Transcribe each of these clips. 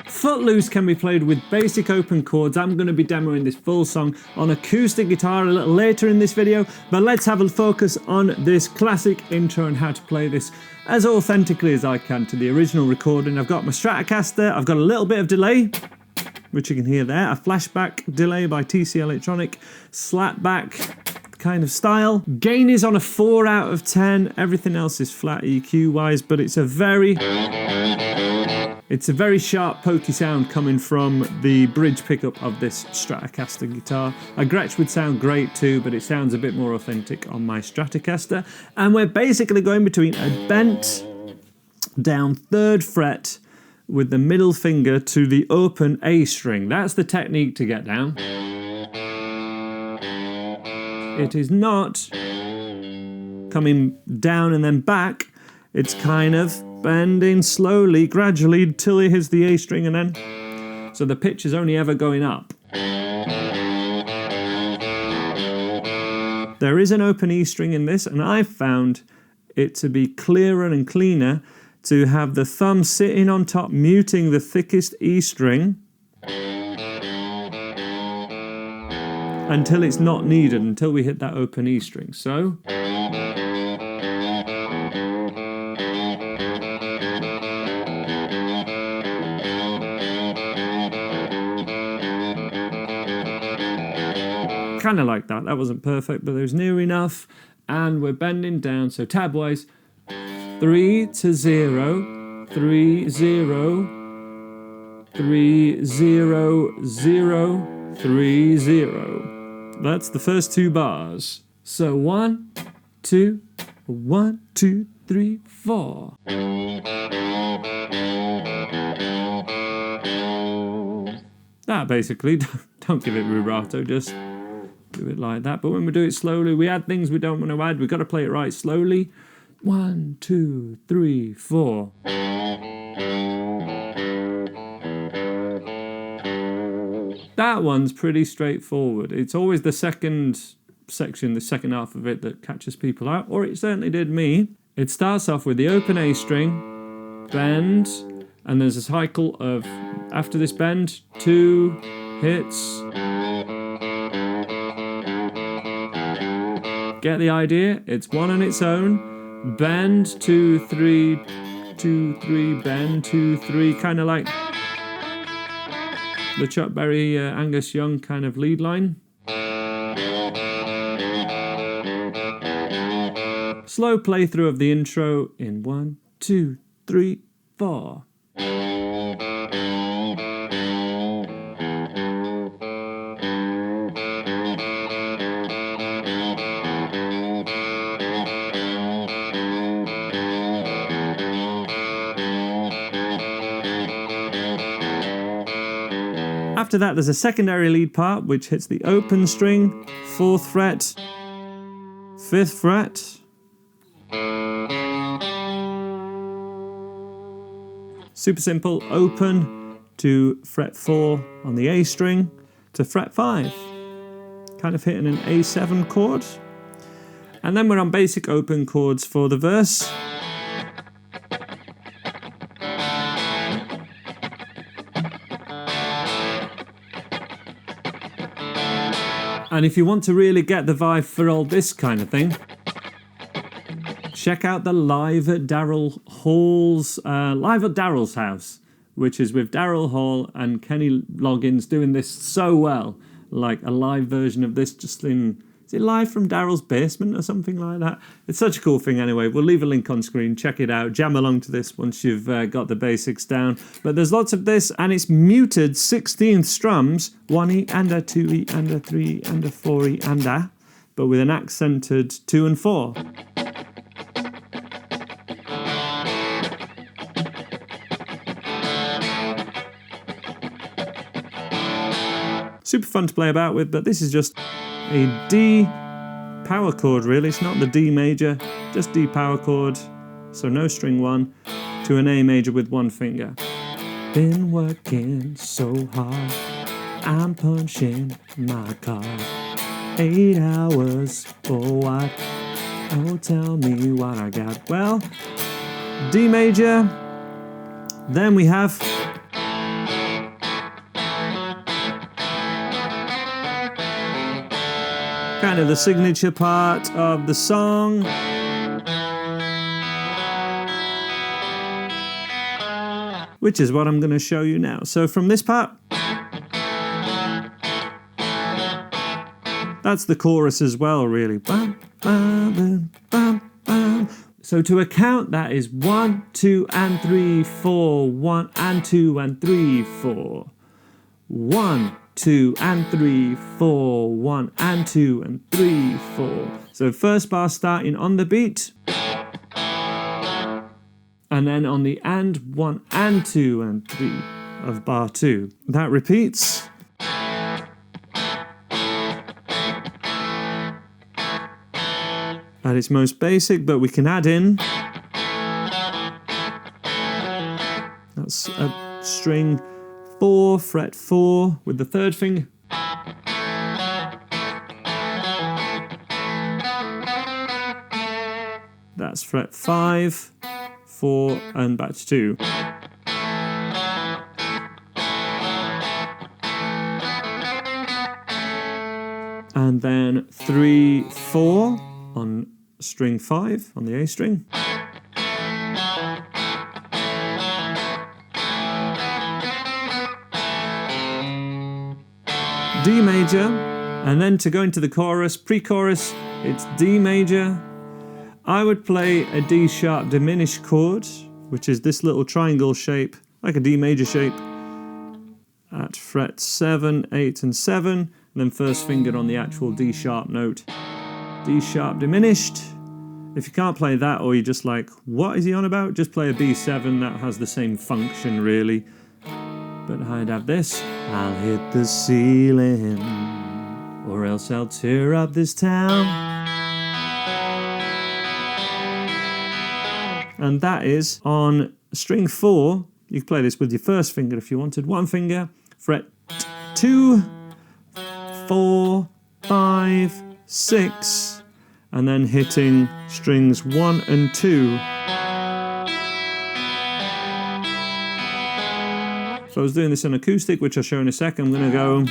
Footloose can be played with basic open chords. I'm going to be demoing this full song on acoustic guitar a little later in this video, but let's have a focus on this classic intro and how to play this as authentically as I can to the original recording. I've got my Stratocaster, I've got a little bit of delay, which you can hear there, a flashback delay by TC Electronic, slapback kind of style. Gain is on a 4 out of 10, everything else is flat EQ wise, but it's a very sharp, pokey sound coming from the bridge pickup of this Stratocaster guitar. A Gretsch would sound great too, but it sounds a bit more authentic on my Stratocaster. And we're basically going between a bent down 3rd fret with the middle finger to the open A string. That's the technique to get down. It is not coming down and then back. It's kind of bending slowly, gradually, until it hits the A string, and then so the pitch is only ever going up. There is an open E string in this, and I found it to be clearer and cleaner to have the thumb sitting on top, muting the thickest E string until it's not needed, until we hit that open E string. So kind of like that. That wasn't perfect, but it was near enough. And we're bending down, so tab wise, 3 to 0, 3 0, 3 0 0 3 0. That's the first 2 bars. So 1 2 1 2 3 4. That basically, don't give it rubato, just do it like that. But when we do it slowly, we add things we don't want to add. We've got to play it right slowly. 1 2 3 4. That one's pretty straightforward. It's always the second section, the second half of it, that catches people out, or it certainly did me. It starts off with the open A string, bend, and there's a cycle of, after this bend, 2 hits. Get the idea? It's one on its own. Bend, 2 3, 2 3, bend, 2 3, kind of like the Chuck Berry, Angus Young kind of lead line. Slow playthrough of the intro in 1 2 3 4. After that, there's a secondary lead part which hits the open string, 4th fret, 5th fret, super simple, open to fret 4 on the A string to fret 5, kind of hitting an A7 chord. And then we're on basic open chords for the verse. And if you want to really get the vibe for all this kind of thing, check out the Live at Darrell Hall's, Live at Darrell's House, which is with Darrell Hall and Kenny Loggins doing this so well. Like a live version of this, just in, is it live from Darrell's basement or something like that? It's such a cool thing anyway. We'll leave a link on screen. Check it out. Jam along to this once you've got the basics down. But there's lots of this, and it's muted 16th strums. 1E and a, 2E and a, 3 and a, 4E and a, but with an accented 2 and 4. Super fun to play about with, but this is just a D power chord really. It's not the D major, just D power chord. So no string 1 to an A major with 1 finger. Been working so hard, I'm punching my card. 8 hours for what? Oh, tell me what I got. Well, D major. Then we have kind of the signature part of the song. Which is what I'm going to show you now. So from this part, that's the chorus as well, really. Bam, bam, bam, bam, bam. So to a count, that is 1, 2, and 3, 4. 1 and 2 and 3, 4. 1, 2 and 3, 4. 1 and 2 and 3, 4. So first bar starting on the beat. And then on the and 1 and 2 and 3 of bar 2. That repeats. At its most basic, but we can add in. That's a string 4, fret 4 with the 3rd finger. That's fret 5, 4, and back to 2. And then 3, 4 on string 5 on the A string. D major, and then to go into the chorus, pre-chorus, it's D major. I would play a D sharp diminished chord, which is this little triangle shape, like a D major shape, at fret 7, 8, and 7, and then first finger on the actual D sharp note. D sharp diminished. If you can't play that, or you're just like, what is he on about? Just play a B7, that has the same function really. But I'd have this. I'll hit the ceiling, or else I'll tear up this town. And that is on string 4. You can play this with your first finger if you wanted. One finger, fret 2, 4, 5, 6, and then hitting strings 1 and 2. So I was doing this on acoustic, which I'll show in a second. I'm going to go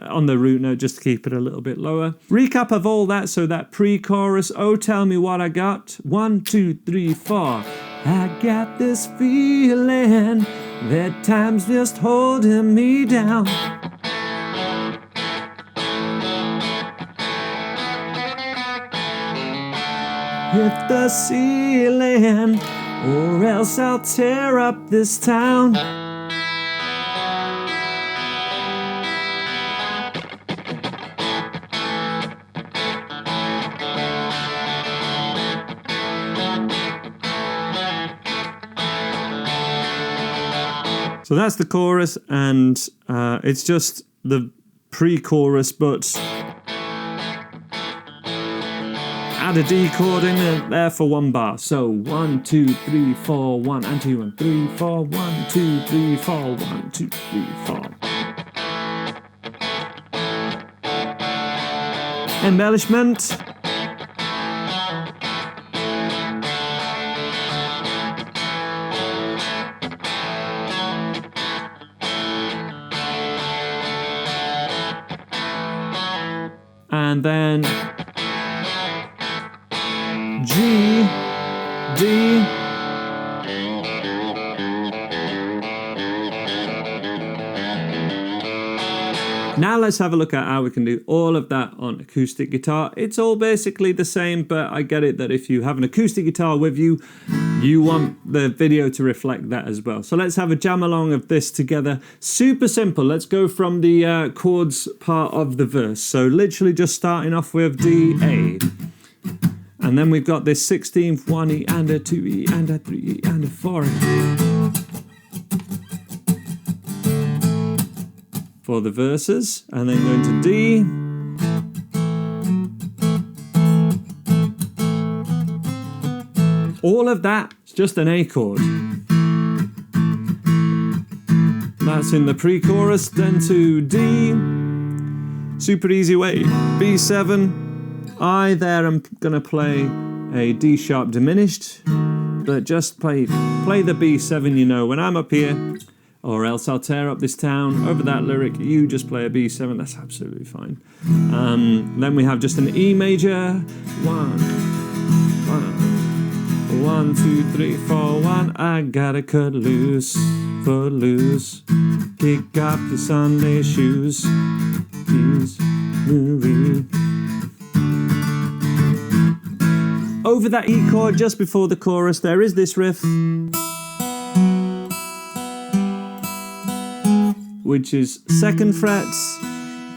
on the root note just to keep it a little bit lower. Recap of all that, so that pre-chorus, oh tell me what I got. 1, 2, 3, 4. I got this feeling that time's just holding me down. Hit the ceiling, or else I'll tear up this town. So that's the chorus, and it's just the pre-chorus, but add a D chord in there for 1 bar. So 1, 2, 3, 4, 1 and 2 and 3, 4, 1, 2, 3, 4, 1, 2, 3, 4. Embellishment. And then G, D, now let's have a look at how we can do all of that on acoustic guitar. It's all basically the same, but I get it that if you have an acoustic guitar with you, you want the video to reflect that as well. So let's have a jam along of this together. Super simple. Let's go from the chords part of the verse. So literally just starting off with D, A. And then we've got this 16th, 1 E and a 2 E and a 3 E and a 4 E. For the verses, and then going to D. All of that is just an A chord. That's in the pre-chorus. Then to D. Super easy way. B7. I there am gonna play a D sharp diminished, but just play the B7, you know, when I'm up here, or else I'll tear up this town. Over that lyric, you just play a B7, that's absolutely fine. Then we have just an E major. 1, 2, 3, 4, 1. I gotta cut loose, footloose. Kick up your Sunday shoes. Please, Marie. Over that E chord just before the chorus, there is this riff, which is 2nd frets,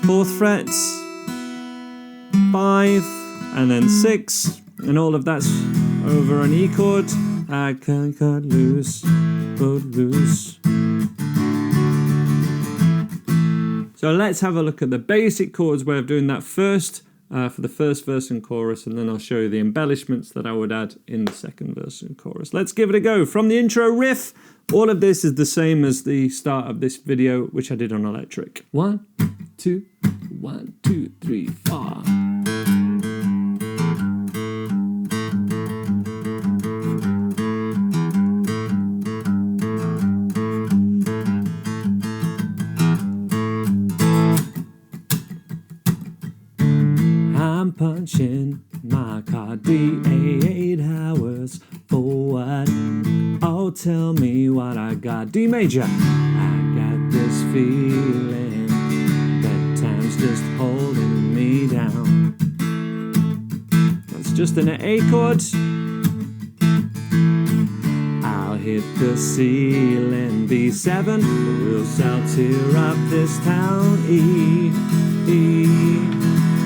4th frets, 5, and then 6, and all of that's over an E chord. I can cut loose, footloose. So let's have a look at the basic chords way of doing that first. For the first verse and chorus, and then I'll show you the embellishments that I would add in the second verse and chorus. Let's give it a go. From the intro riff, all of this is the same as the start of this video, which I did on electric. 1, 2, 1, 2, 3, 4. I'm punching my card D8 hours for what? Oh, tell me what I got. D major. I got this feeling that time's just holding me down. That's just an A chord. I'll hit the ceiling. B7. We'll sell tear up this town. E.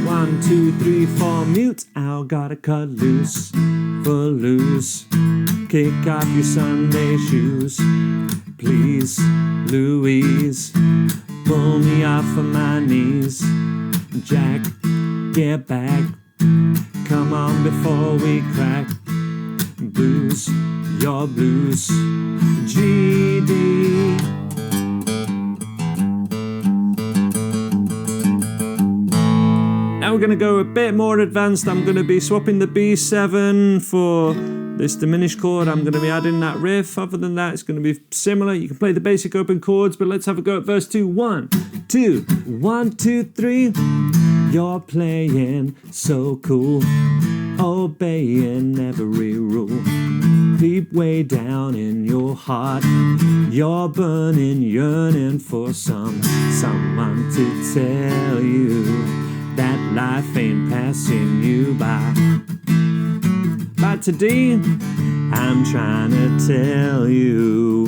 1, 2, 3, 4, mute. I'll gotta cut loose, footloose. Kick off your Sunday shoes. Please, Louise, pull me off of my knees. Jack, get back. Come on before we crack. Blues, your blues. G, D. Now we're going to go a bit more advanced. I'm going to be swapping the B7 for this diminished chord. I'm going to be adding that riff. Other than that, it's going to be similar. You can play the basic open chords, but let's have a go at verse 2. 1, 2, 1, 2, 3. You're playing so cool, obeying every rule. Deep way down in your heart, you're burning, yearning for someone to tell you that life ain't passing you by. Back to D, I'm trying to tell you.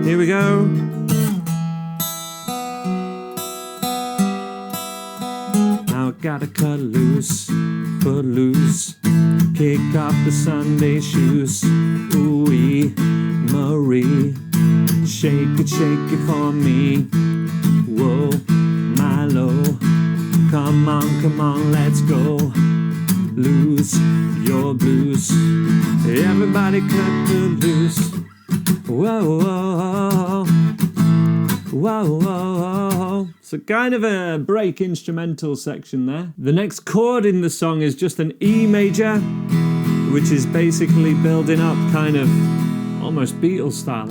Here we go. Now I gotta cut loose, footloose. Kick off the Sunday shoes. Ooh-wee, Marie. Shake it for me. Whoa, Milo. Come on, let's go. Lose your blues. Everybody cut the loose. Whoa, whoa, whoa, whoa. So kind of a break instrumental section there. The next chord in the song is just an E major, which is basically building up kind of almost Beatles style.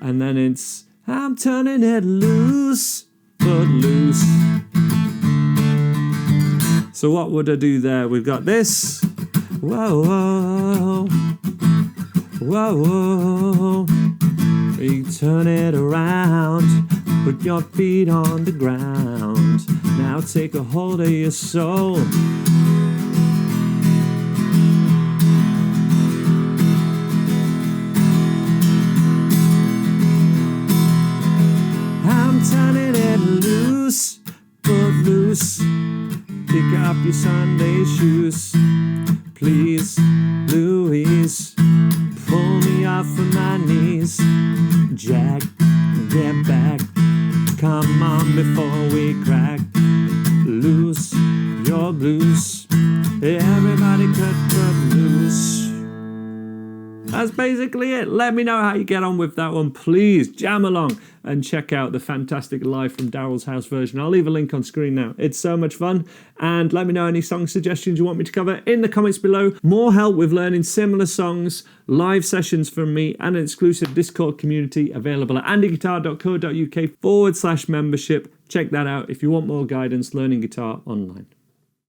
And then it's I'm turning it loose, footloose. So what would I do there? We've got this. Whoa, whoa, whoa, whoa. You turn it around, put your feet on the ground. Now take a hold of your soul. I'm turning it loose, footloose. Pick up your Sunday shoes. Please, Louise, pull me off of my knees. Jack, get back. Come on before we crack. Loose your blues. Everybody cut loose. That's basically it. Let me know how you get on with that one. Please jam along and check out the fantastic Live from Daryl's House version. I'll leave a link on screen now. It's so much fun. And let me know any song suggestions you want me to cover in the comments below. More help with learning similar songs, live sessions from me, and an exclusive Discord community available at andyguitar.co.uk/membership. Check that out if you want more guidance learning guitar online.